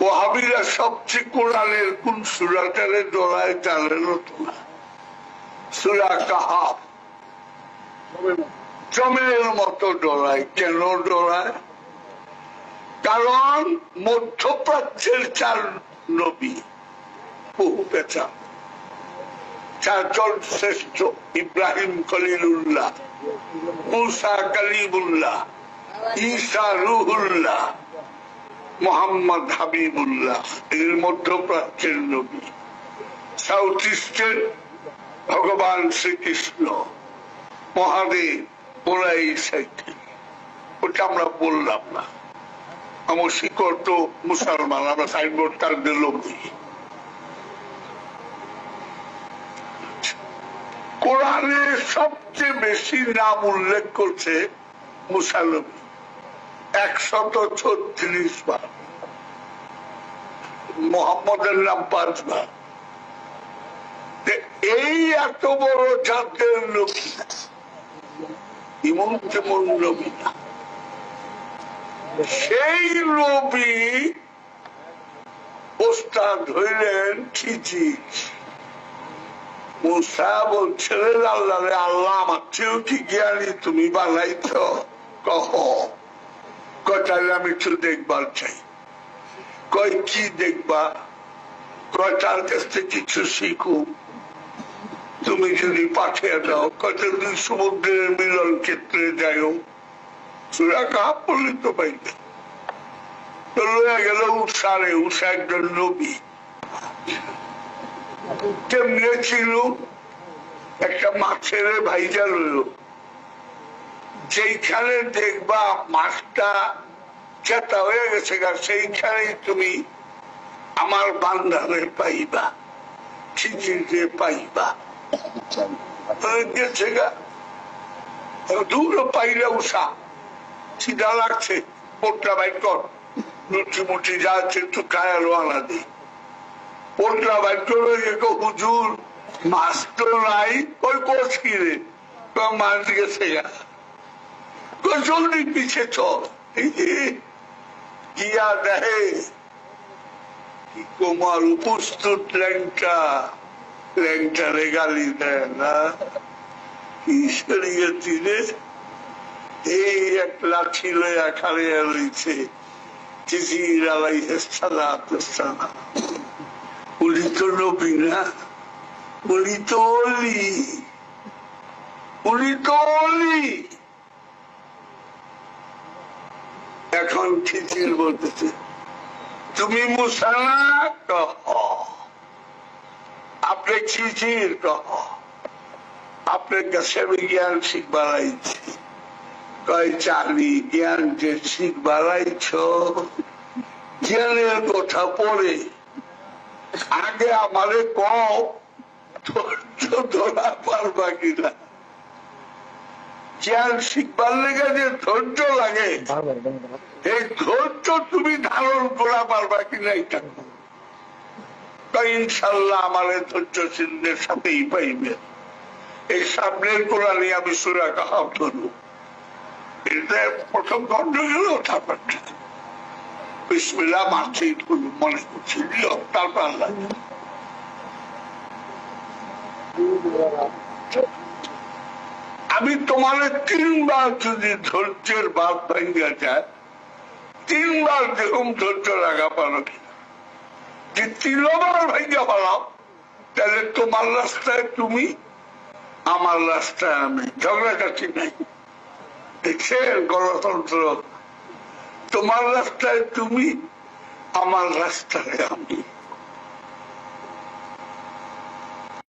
ওয়াহাবিরা সবচেয়ে কোরআনের কোন সূরাটারে ডরায় জানেন না? সূরা কাহাফ জমের মতো ডরায়। কেন ডরায়? কারণ মধ্যপ্রাচ্যের 4 নবী, বহু পেঁচা, 4 জন শ্রেষ্ঠ, ইব্রাহিম খলিলুল্লাহ, মূসা কালিমুল্লাহ, ঈসা রুহুল্লাহ, মোহাম্মদ হাবিবুল্লাহ, এর মধ্যপ্রাচ্যের নবী। সাউথ ইস্টের ভগবান শ্রীকৃষ্ণ, মহাদেব, ওরাই সাইকেল। ওটা আমরা বললাম না, আমার শিকড় তো মুসলমান, আমরা সাইনবোর্ড তার দিল। কোরআনে সবচেয়ে বেশি নাম উল্লেখ করছে মুসা নবী, 136 বার। মোহাম্মদের নাম 5 বার। এই এত বড় জাতের নবী, ইমন তেমন নবী না। সেই নবী ওস্তাদ হইলেন খিজির। মুসা বলছিলেন আল্লাহ, আল্লাহ আমার চেয়েও কি জ্ঞানী তুমি বানাইছ? কহ কটালে আমি একটু দেখবার চাই। কয় কি দেখবা? কয়টার কাছ থেকে কিছু শিখু, তুমি যদি পাঠিয়ে দাও। কয়টা দুই সমুদ্রের মিলন ক্ষেত্রে যাইও, সূরা কাহাফ পড়লে তো পাইবে। তো লইয়া গেল উষারে। উষা একজন নবী। কেমনে ছিল? একটা মাছের ভাইজা লইল, যেইখানে দেখবা মাছটা চেতা হয়ে গেছে গা, সেইখানে তুমি আমার বান্দারে পাইবা, খিজিরে পাইবা। গেছে গা, দূর পাইলে উষা খিদা লাগছে, পোটলা বাইর কর, রুটি মুটি যা আছে একটু খায় রোয়ানা দিই। পোটলা বাইর করে হুজুর মাছ তো নাই। ওই কোচ কিরে মাছ গেছে গা, জলদি পিছিয়ে চল। গিয়া দেহে কি তোমার উপস্থিত ল্যাংটা, ল্যাংটারে গালি দেয় না, কি শরীয়তি রে। এই এক লাঠি লইয়া খাড়িয়া রয়েছে খিজির আলাইহিস সালাতুস সালাম। উনি তো নবী না, উনি তো অলি, উনি তো অলি। এখন খিজির বলতেছে তুমি মুসা না? কহ। আপনি খিজির? কহ। আপনার কাছে আমি জ্ঞান শিখবার আইছি। কয় চালি জ্ঞান যে শিখবার আইছ, জ্ঞানের কথা পড়ে আগে আমারে কও ধৈর্য ধরা পারবা কিনা। জ্ঞান শিখবার লেগে যে ধৈর্য লাগে, এই ধৈর্য তুমি ধারণ করা পারবা কিনা এটা। ইনশাল্লাহ আমারে ধৈর্যশীলদের সাথেই পাইবে। এই সামনের কোরআনে আমি সূরা কাহাফ ধরব। এটা প্রথম খন্ড গেল, তারপর বিসমিল্লাহ মারছি মনে করছি, তারপর আল্লাহ। আমি তোমার 3 বার যদি ধৈর্যের বাদ ভাঙ্গা যায়, 3 বার যেরকম ধৈর্য লাগা পারো কিনা। যে 3 বার ভাঙ্গা পালাও, তাহলে তোমার রাস্তায় তুমি, আমার রাস্তায় আমি, ঝগড়াঝাটি নাই। দেখছেন গণতন্ত্র? তোমার রাস্তায় তুমি, আমার রাস্তায় আমি।